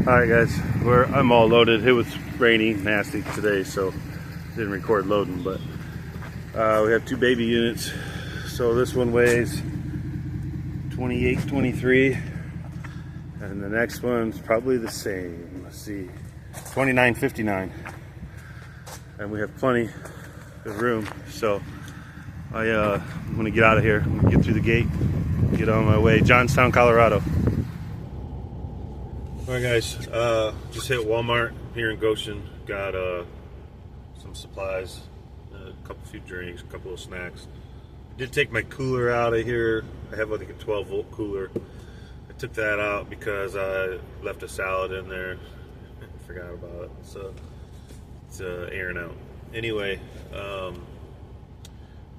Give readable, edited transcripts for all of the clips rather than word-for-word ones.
Alright guys, I'm all loaded. It was rainy, nasty today, so didn't record loading, but we have two baby units. So this one weighs 28, 23, and the next one's probably the same. Let's see, 29, 59. And we have plenty of room, so I'm gonna get out of here. I'm gonna get through the gate, get on my way. Johnstown, Colorado. Alright guys, just hit Walmart here in Goshen. Got some supplies, a few drinks, a couple of snacks. I did take my cooler out of here. I have like a 12 volt cooler. I took that out because I left a salad in there. I forgot about it, so it's airing out. Anyway, we're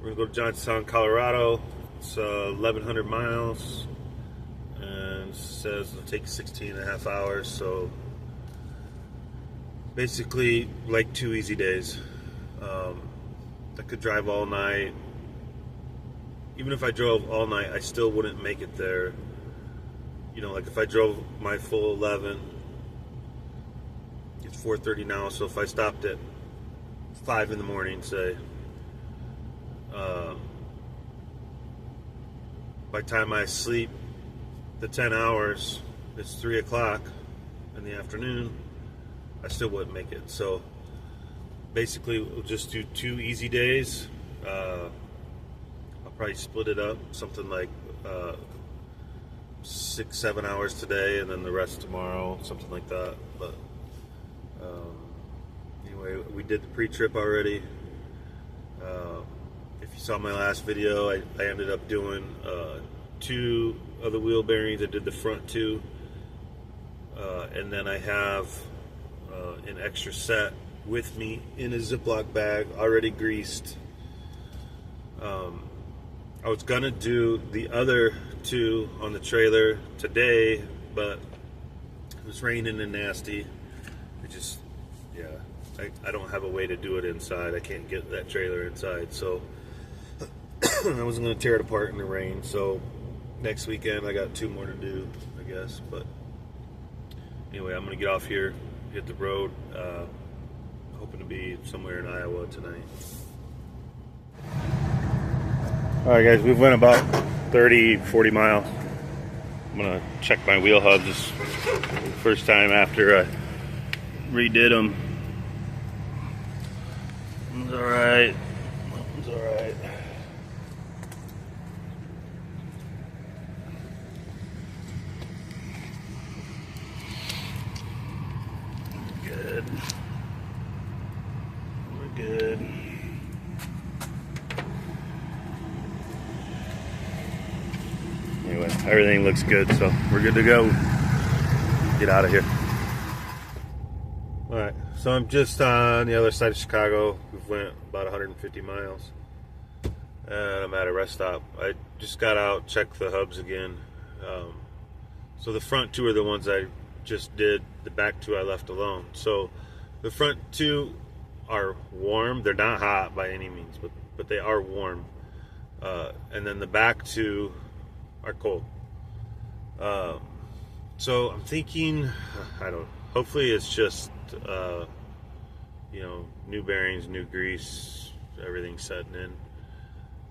gonna go to Johnstown, Colorado. It's 1,100 miles. And says it'll take 16.5 hours, so basically like 2 easy days. I could drive all night. Even if I drove all night, I still wouldn't make it there. You know, like if I drove my full 11, it's 4:30 now, so if I stopped at 5 in the morning, say, by the time I sleep the 10 hours, it's 3 o'clock in the afternoon, I still wouldn't make it. So basically we'll just do 2 easy days. I'll probably split it up, something like 6-7 hours today and then the rest tomorrow, something like that. But anyway, we did the pre-trip already. If you saw my last video, I ended up doing 2 of the wheel bearings. I did the front 2, and then I have an extra set with me in a Ziploc bag, already greased. I was gonna do the other 2 on the trailer today, but it was raining and nasty. It just, yeah, I don't have a way to do it inside. I can't get that trailer inside, so I wasn't gonna tear it apart in the rain. So next weekend I got 2 more to do, I guess. But anyway, I'm gonna get off here, hit the road, hoping to be somewhere in Iowa tonight. Alright guys, we've went about 30-40 miles. I'm gonna check my wheel hubs this first time after I redid them. It's alright. It's alright. Good. We're good. Anyway, everything looks good, so we're good to go. Get out of here. Alright, so I'm just on the other side of Chicago. We've went about 150 miles. And I'm at a rest stop. I just got out, checked the hubs again. So the front 2 are the ones I just did. The back 2 I left alone. So the front 2 are warm. They're not hot by any means, but they are warm. And then the back 2 are cold. So I'm thinking, I don't know, hopefully it's just you know, new bearings, new grease, everything setting in.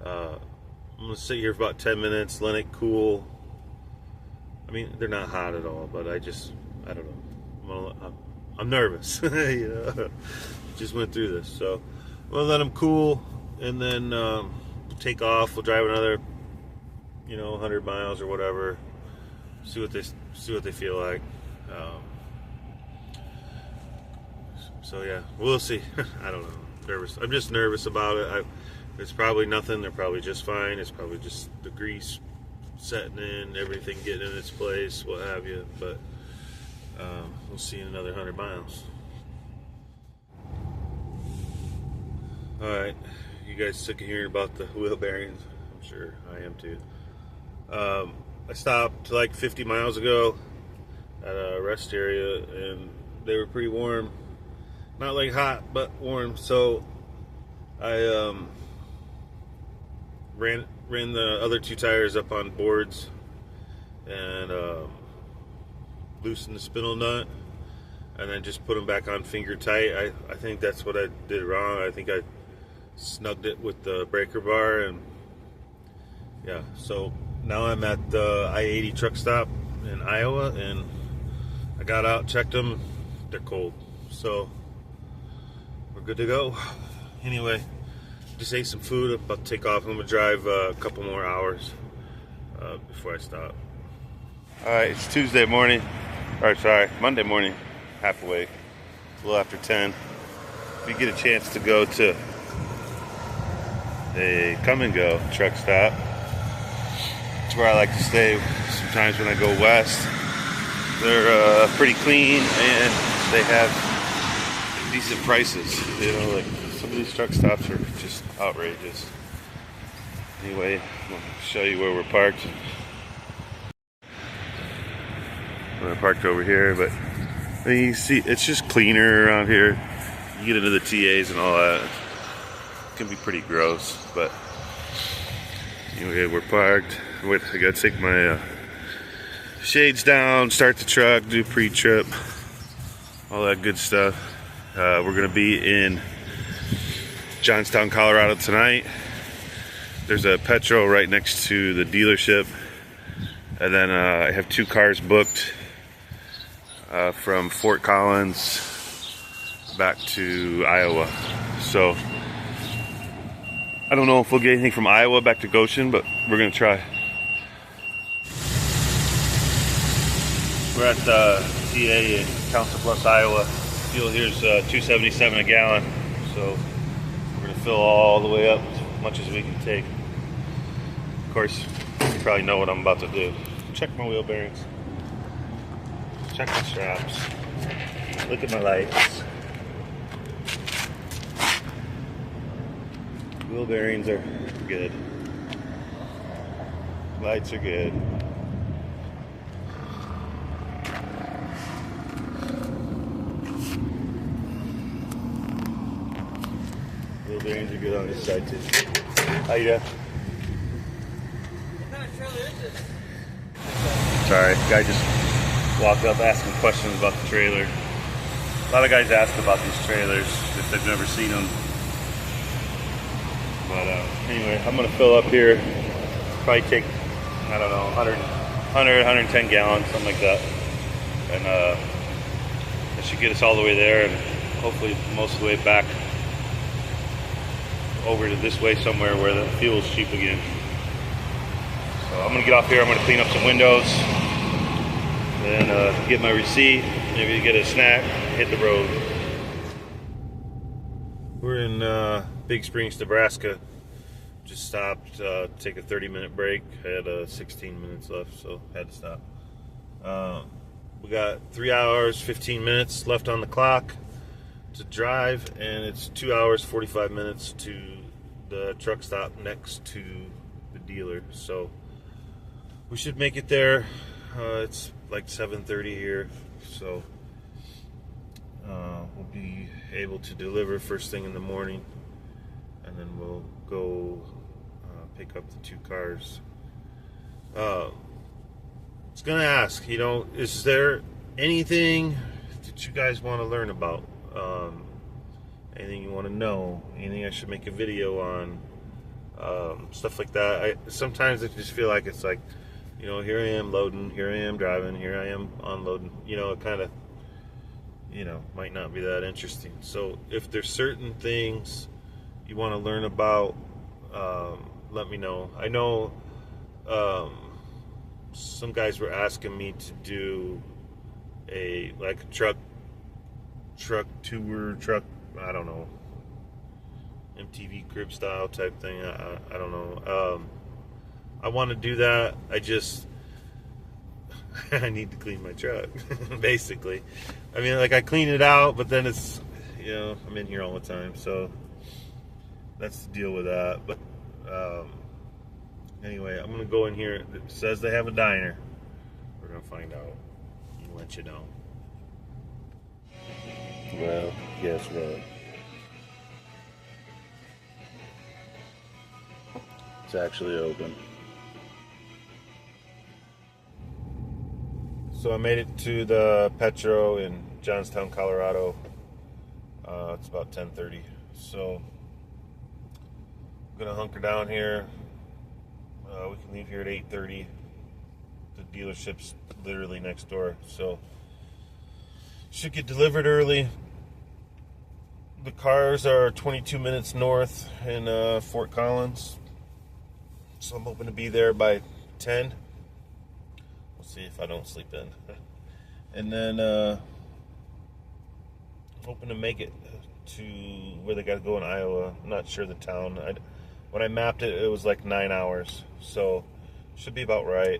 I'm gonna sit here for about 10 minutes, let it cool. I mean, they're not hot at all, but I don't know. I'm nervous. You know, just went through this, so we'll let them cool, and then take off. We'll drive another, 100 miles or whatever. See what they feel like. So yeah, we'll see. I don't know. Nervous. I'm just nervous about it. It's probably nothing. They're probably just fine. It's probably just the grease setting in, everything getting in its place, what have you. But we'll see in another 100 miles. All right, you guys sick of hearing about the wheel bearings? I'm sure I am too. I stopped like 50 miles ago at a rest area, and they were pretty warm. Not like hot, but warm. So I ran the other 2 tires up on boards and loosened the spindle nut, and then just put them back on finger tight. I think that's what I did wrong. I think I snugged it with the breaker bar, and yeah, so now I'm at the I-80 truck stop in Iowa, and I got out, checked them, they're cold, so we're good to go. Anyway, just ate some food, I'm about to take off. I'm gonna drive a couple more hours before I stop. Alright, it's Tuesday morning, or sorry, Monday morning, halfway, a little after 10. If you get a chance to go to a come and go truck stop, it's where I like to stay sometimes when I go west. They're pretty clean, and they have decent prices. You know, like some of these truck stops are just outrageous. Anyway, I'll show you where we're parked. We're parked over here, but I mean, you see, it's just cleaner around here. You get into the TAs and all that, it can be pretty gross. But anyway, we're parked. Wait, I gotta take my shades down, start the truck, do pre-trip, all that good stuff. We're gonna be in Johnstown, Colorado tonight. There's a Petro right next to the dealership, and then I have 2 cars booked from Fort Collins back to Iowa. So I don't know if we'll get anything from Iowa back to Goshen, but we're gonna try. We're at the TA in Council Bluffs, Iowa. Fuel here's $2.77 a gallon, so we're gonna fill all the way up as much as we can take. Of course, you probably know what I'm about to do. Check my wheel bearings. Check my straps. Look at my lights. Wheel bearings are good. Lights are good. Wheel bearings are good on this side too. How you doing? What kind of trailer is this? Sorry, guy just walked up asking questions about the trailer. A lot of guys ask about these trailers if they've never seen them. But anyway, I'm gonna fill up here. Probably take, I don't know, 110 gallons, something like that. And that should get us all the way there, and hopefully most of the way back over to this way somewhere where the fuel's cheap again. So I'm gonna get off here, I'm gonna clean up some windows, then get my receipt, maybe get a snack, hit the road. We're in Big Springs, Nebraska. Just stopped to take a 30-minute break. I had 16 minutes left, so had to stop. We got 3 hours, 15 minutes left on the clock to drive, and it's 2 hours, 45 minutes to the truck stop next to the dealer. So we should make it there. It's like 7:30 here, so we'll be able to deliver first thing in the morning, and then we'll go pick up the 2 cars. I was gonna ask, you know, is there anything that you guys want to learn about? Anything you want to know? Anything I should make a video on? Stuff like that. Sometimes I just feel like it's like, you know, here I am loading, here I am driving, here I am unloading. You know, it kind of, you know, might not be that interesting. So if there's certain things you want to learn about, let me know. I know some guys were asking me to do a truck tour, I don't know, MTV crib style type thing. I don't know. I want to do that. I need to clean my truck, basically. I mean, like, I clean it out, but then it's, you know, I'm in here all the time, so that's the deal with that. But anyway, I'm gonna go in here. It says they have a diner. We're gonna find out and let you know. Well, guess what? It's actually open. So I made it to the Petro in Johnstown, Colorado. It's about 10:30, so I'm gonna hunker down here. We can leave here at 8:30. The dealership's literally next door, so should get delivered early. The cars are 22 minutes north in Fort Collins, so I'm hoping to be there by 10. We'll see if I don't sleep in. And then hoping to make it to where they got to go in Iowa. I'm not sure the town. When I mapped it, it was like 9 hours, so should be about right.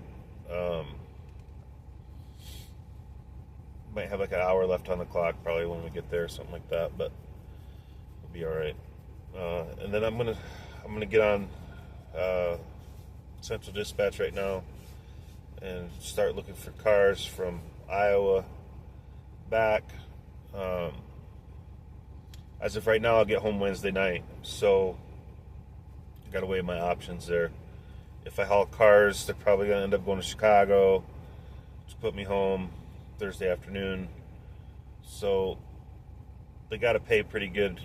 Might have like an hour left on the clock probably when we get there, something like that, but we'll be all right. And then I'm gonna get on Central Dispatch right now and start looking for cars from Iowa back. As of right now, I'll get home Wednesday night, so I gotta weigh my options there. If I haul cars, they're probably gonna end up going to Chicago to put me home Thursday afternoon. So they gotta pay pretty good.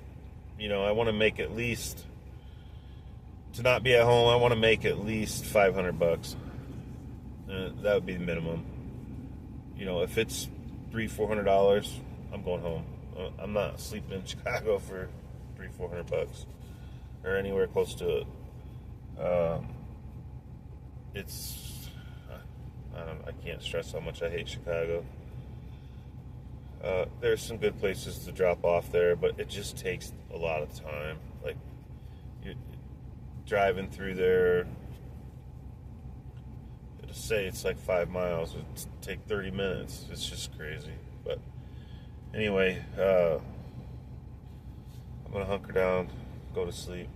You know, I want to make at least, to not be at home, I want to make at least $500. That would be the minimum. You know, if it's $300-400, I'm going home. I'm not sleeping in Chicago for $300-400 or anywhere close to it. I can't stress how much I hate Chicago. There's some good places to drop off there, but it just takes a lot of time. Like, you're driving through there, to say it's like 5 miles, it would take 30 minutes. It's just crazy. But anyway, I'm gonna hunker down, go to sleep,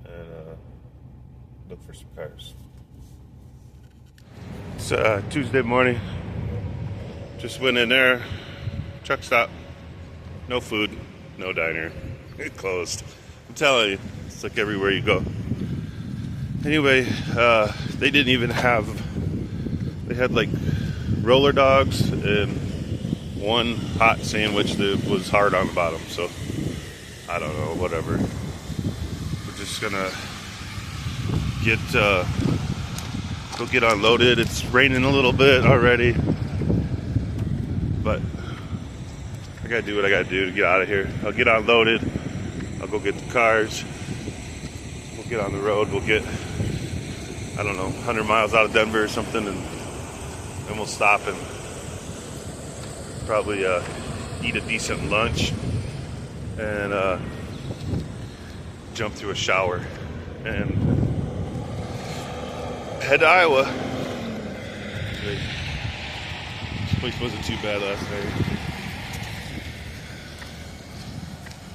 and look for some cars. It's Tuesday morning. Just went in there, truck stop, no food, no diner, it closed. I'm telling you, it's like everywhere you go. Anyway, they didn't even have, they had like roller dogs and one hot sandwich that was hard on the bottom, so I don't know, whatever. We're just gonna go get unloaded. It's raining a little bit already, but I gotta do what I gotta do to get out of here. I'll get unloaded, I'll go get the cars, we'll get on the road, we'll get, I don't know, 100 miles out of Denver or something, and then we'll stop and probably eat a decent lunch and jump through a shower and head to Iowa. This place wasn't too bad last night.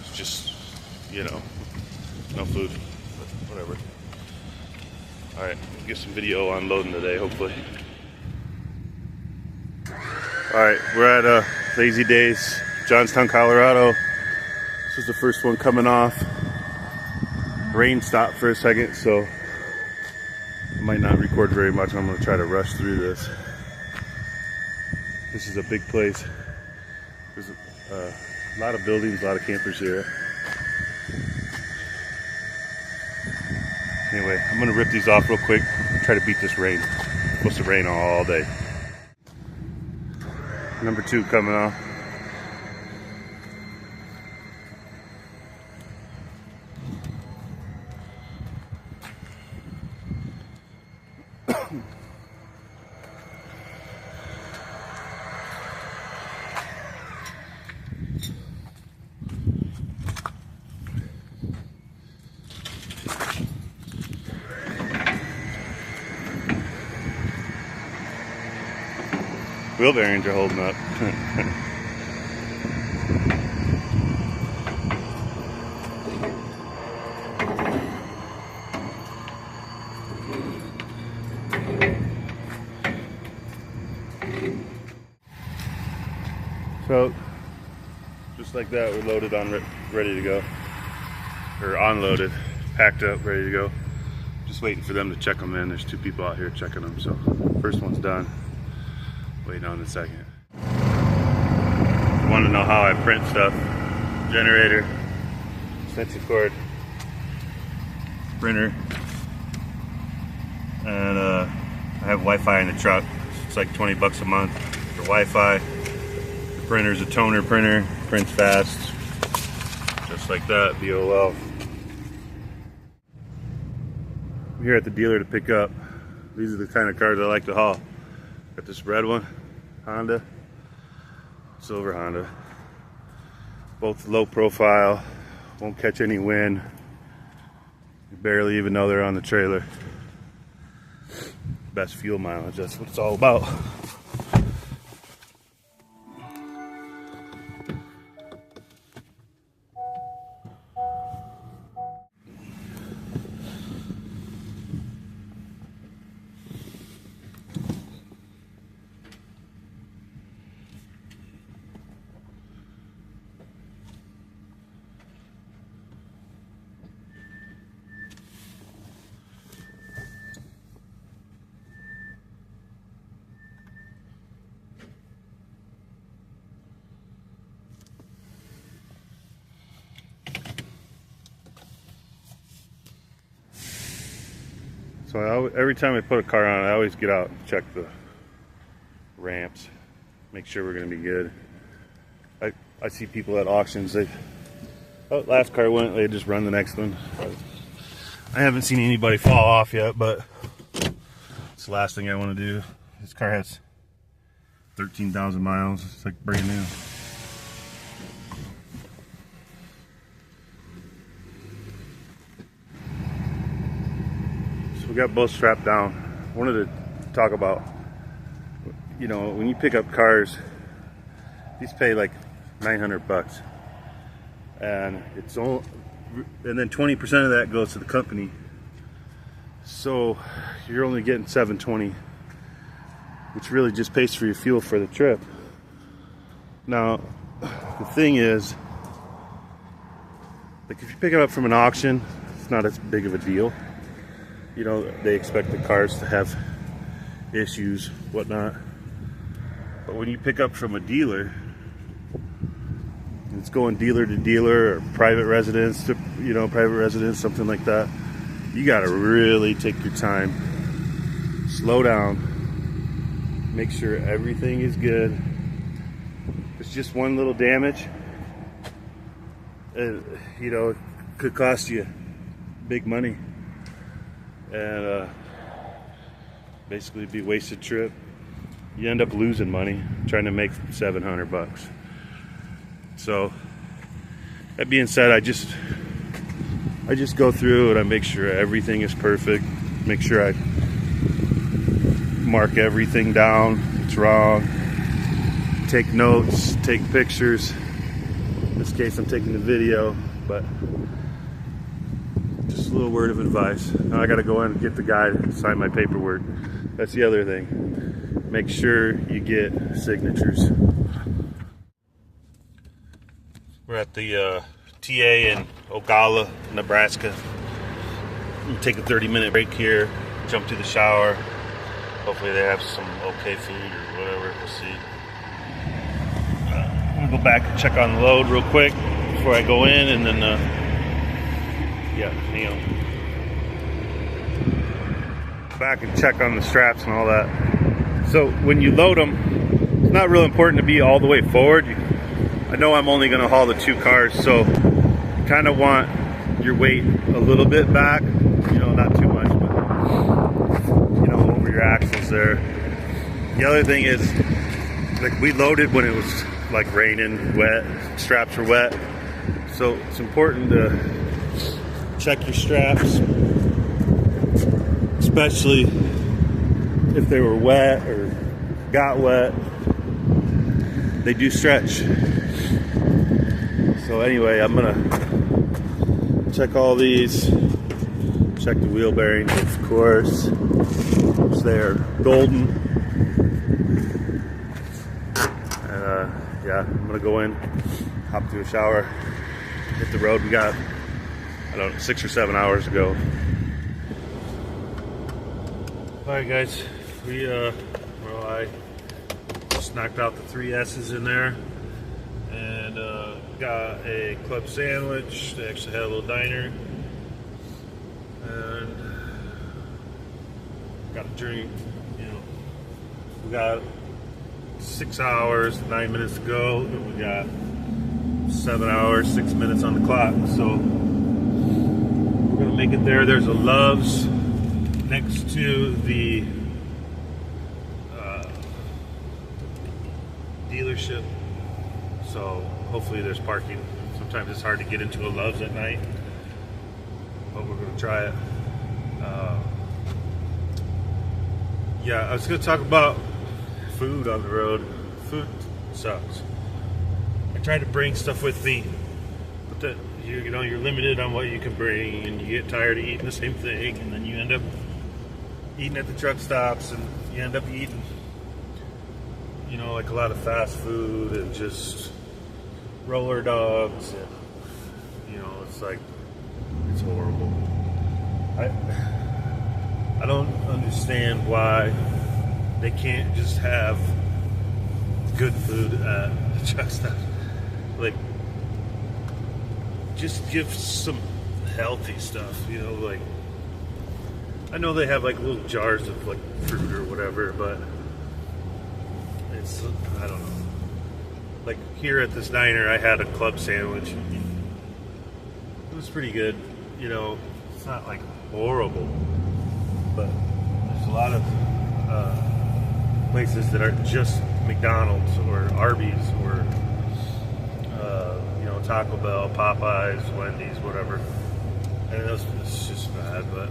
It's just, you know, no food, but whatever. Alright, we'll get some video unloading today, hopefully. Alright, we're at Lazy Days, Johnstown, Colorado. This is the first one coming off. Rain stopped for a second, so I might not record very much. I'm going to try to rush through this. This is a big place. There's a lot of buildings, a lot of campers here. Anyway, I'm going to rip these off real quick, try to beat this rain. It's supposed to rain all day. Number 2 coming off. Wheel bearings are holding up. So, just like that, we're loaded on, ready to go. Or unloaded, packed up, ready to go. Just waiting for them to check them in. There's 2 people out here checking them, so first one's done. Waiting on the second. want to know how I print stuff. Generator, extension cord, printer, and I have Wi-Fi in the truck. It's like 20 bucks a month for Wi-Fi. The printer's a toner printer, prints fast, just like that, BOL. I'm here at the dealer to pick up. These are the kind of cars I like to haul. Got this red one, Honda, silver Honda. Both low profile, won't catch any wind. You barely even know they're on the trailer. Best fuel mileage, that's what it's all about. So every time I put a car on, I always get out and check the ramps, make sure we're going to be good. I see people at auctions, last car went, they just run the next one. I haven't seen anybody fall off yet, but it's the last thing I want to do. This car has 13,000 miles, it's like brand new. We got both strapped down. I wanted to talk about, you know, when you pick up cars, these pay like 900 bucks, and it's all, and then 20% of that goes to the company. So you're only getting 720, which really just pays for your fuel for the trip. Now, the thing is, like if you pick it up from an auction, it's not as big of a deal. You know, they expect the cars to have issues, whatnot. But when you pick up from a dealer, it's going dealer to dealer or private residence to, you know, private residence, something like that. You gotta really take your time, slow down, make sure everything is good. It's just one little damage, you know, it could cost you big money. And basically be a wasted trip. You end up losing money trying to make 700 bucks. So that being said, I just go through and I make sure everything is perfect. Make sure I mark everything down. It's wrong. Take notes, take pictures. In this case, I'm taking the video, but just a little word of advice. Now I gotta go in and get the guy to sign my paperwork. That's the other thing. Make sure you get signatures. We're at the TA in Ocala, Nebraska. We'll take a 30-minute break here, jump to the shower. Hopefully they have some okay food or whatever, we'll see. I'm gonna go back and check on the load real quick before I go in, and then yeah, hang on. Back and check on the straps and all that. So when you load them, it's not real important to be all the way forward. I know I'm only gonna haul the 2 cars, so you kind of want your weight a little bit back, you know, not too much, but you know, over your axles there. The other thing is, like, we loaded when it was like raining, wet, straps were wet, so it's important to check your straps, especially if they were wet or got wet. They do stretch. So anyway, I'm gonna check all these, check the wheel bearings, of course, which they are golden. And yeah, I'm gonna go in, hop through a shower, hit the road. We got, I don't know, 6 or 7 hours to go. Alright guys, I just knocked out the 3 S's in there, and got a club sandwich. They actually had a little diner, and got a drink. You know, we got 6 hours, 9 minutes to go, and we got 7 hours, 6 minutes on the clock. So we're gonna make it there. There's a Love's next to the dealership, so hopefully there's parking. Sometimes it's hard to get into a Love's at night, but we're gonna try it. Yeah, I was gonna talk about food on the road. Food sucks. I try to bring stuff with me, but that you know you're limited on what you can bring, and you get tired of eating the same thing, and then you end up eating at the truck stops, and you end up eating, you know, like a lot of fast food and just roller dogs, and you know, it's like, it's horrible. I don't understand why they can't just have good food at the truck stop. Like, just give some healthy stuff, you know, like, I know they have like little jars of like fruit or whatever, but it's, I don't know. Like here at this diner, I had a club sandwich. It was pretty good, you know, it's not like horrible, but there's a lot of places that are just McDonald's or Arby's or you know, Taco Bell, Popeyes, Wendy's, whatever. And it's just bad, but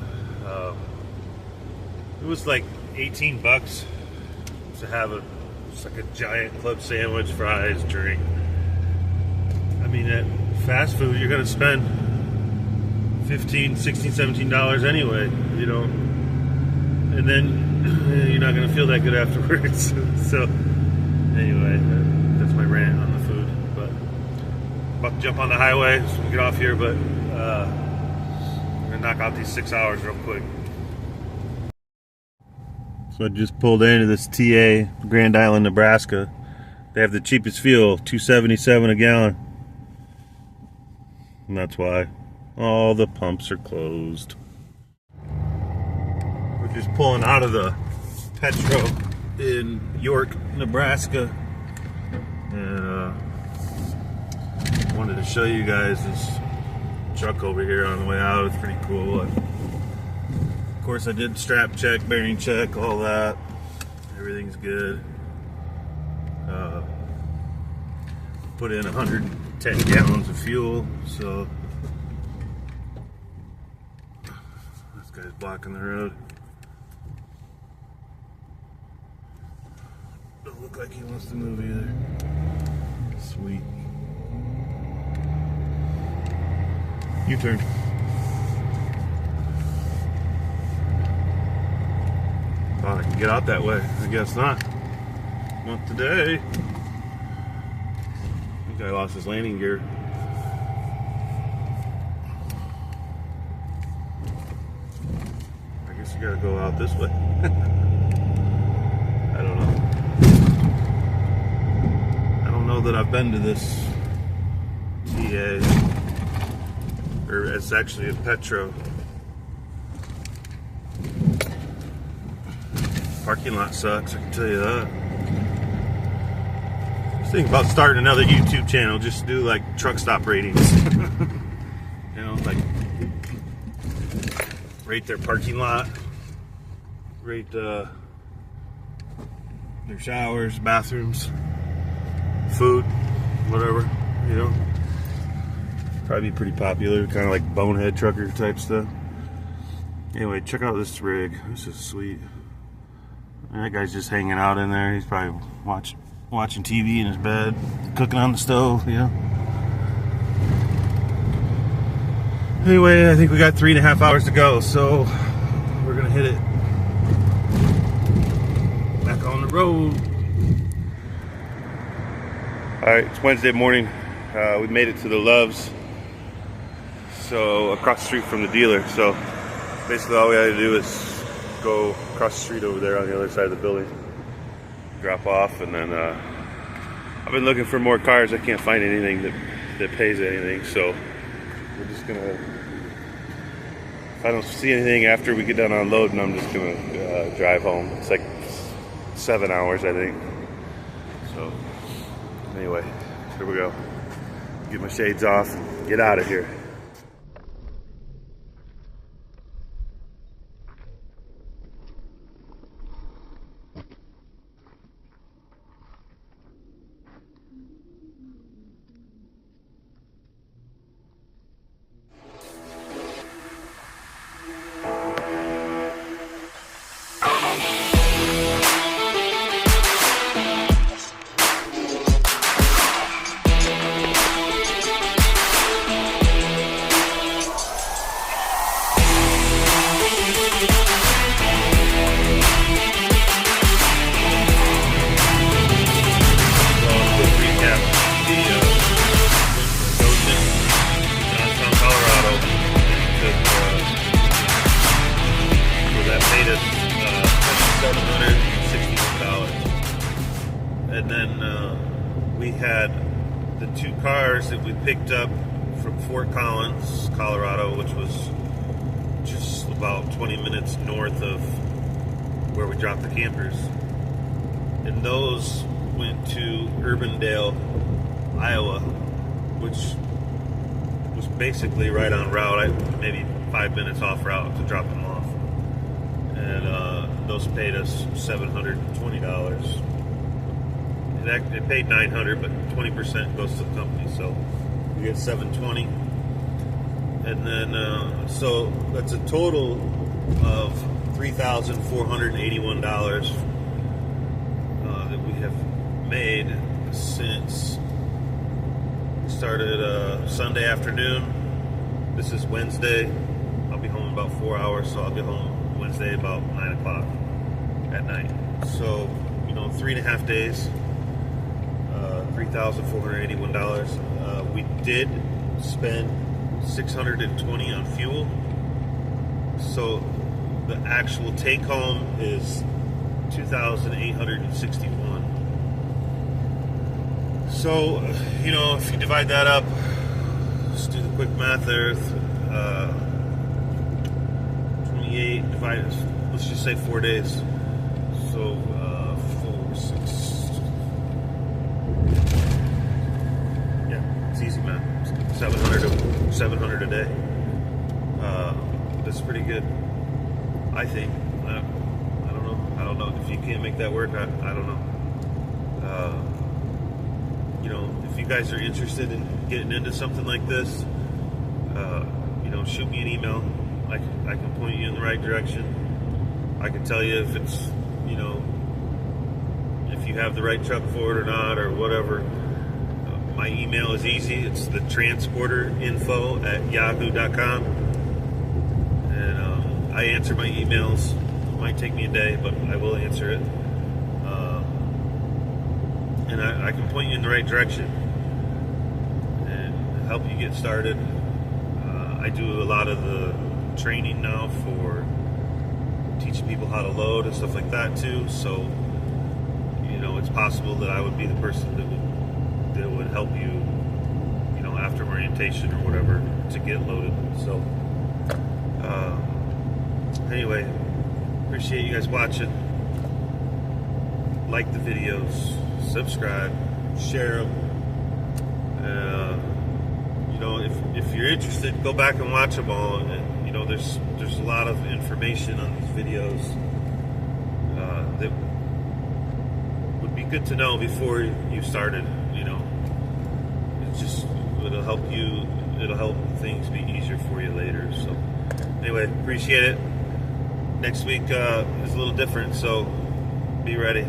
it was like 18 bucks to have just like a giant club sandwich, fries, drink. I mean, at fast food, you're gonna spend $15, $16, $17 anyway, you know, and then you're not gonna feel that good afterwards. So anyway, that's my rant on the food. But I'm about to jump on the highway so we can get off here, but I'm gonna knock out these 6 hours real quick. So I just pulled into this TA, Grand Island, Nebraska. They have the cheapest fuel, $2.77 a gallon. And that's why all the pumps are closed. We're just pulling out of the Petro in York, Nebraska. And wanted to show you guys this truck over here on the way out. It's pretty cool. Of course, I did strap check, bearing check, all that. Everything's good. Put in 110 gallons of fuel, so this guy's blocking the road. Don't look like he wants to move either. Sweet. U-turn. Thought I could get out that way. I guess not. Not today. I think I lost his landing gear. I guess you gotta go out this way. I don't know. I don't know that I've been to this TA. Or it's actually a Petro. Parking lot sucks, I can tell you that. I was thinking about starting another YouTube channel, just to do like truck stop ratings. You know, like rate their parking lot, rate their showers, bathrooms, food, whatever, you know. Probably be pretty popular, kind of like bonehead trucker type stuff. Anyway, check out this rig. This is sweet. That guy's just hanging out in there. He's probably watching TV in his bed, cooking on the stove, you know. Anyway, I think we got 3.5 hours to go, so we're gonna hit it back on the road. All right, it's Wednesday morning. We made it to the Love's, so across the street from the dealer. So basically all we had to do is go across the street over there on the other side of the building, drop off, and then I've been looking for more cars. I can't find anything that pays anything, so we're just gonna, if I don't see anything after we get done unloading, I'm just gonna drive home. It's like 7 hours, I think. So anyway, here we go. Get my shades off and get out of here. And then we had the 2 cars that we picked up from Fort Collins, Colorado, which was just about 20 minutes north of where we dropped the campers. And those went to Urbandale, Iowa, which was basically right on route, maybe 5 minutes off route to drop them off. And those paid us $720. It paid $900, but 20% goes to the company, so we get $720. And then, so that's a total of $3,481 that we have made since we started Sunday afternoon. This is Wednesday. I'll be home in about 4 hours, so I'll be home Wednesday about 9 o'clock at night. So, 3.5 days. $3,481. We did spend $620 on fuel, so the actual take home is $2,861. So, if you divide that up, just do the quick math there. 28 divided, let's just say 4 days. So 4, 6. Easy math. 700 a day. That's pretty good, I think. I don't know if you can't make that work. I don't know. If you guys are interested in getting into something like this, shoot me an email. I can point you in the right direction. I can tell you if it's if you have the right truck for it or not, or whatever. My email is easy. It's the transporterinfo@yahoo.com. And I answer my emails. It might take me a day, but I will answer it. And I can point you in the right direction and help you get started. I do a lot of the training now for teaching people how to load and stuff like that too. So, it's possible that I would be the person that would help you, after orientation or whatever, to get loaded. So, anyway, appreciate you guys watching. Like the videos, subscribe, share them. If you're interested, go back and watch them all. And there's a lot of information on these videos that would be good to know before you started. It'll help you. It'll help things be easier for you later. So, anyway, appreciate it. Next week is a little different, so be ready.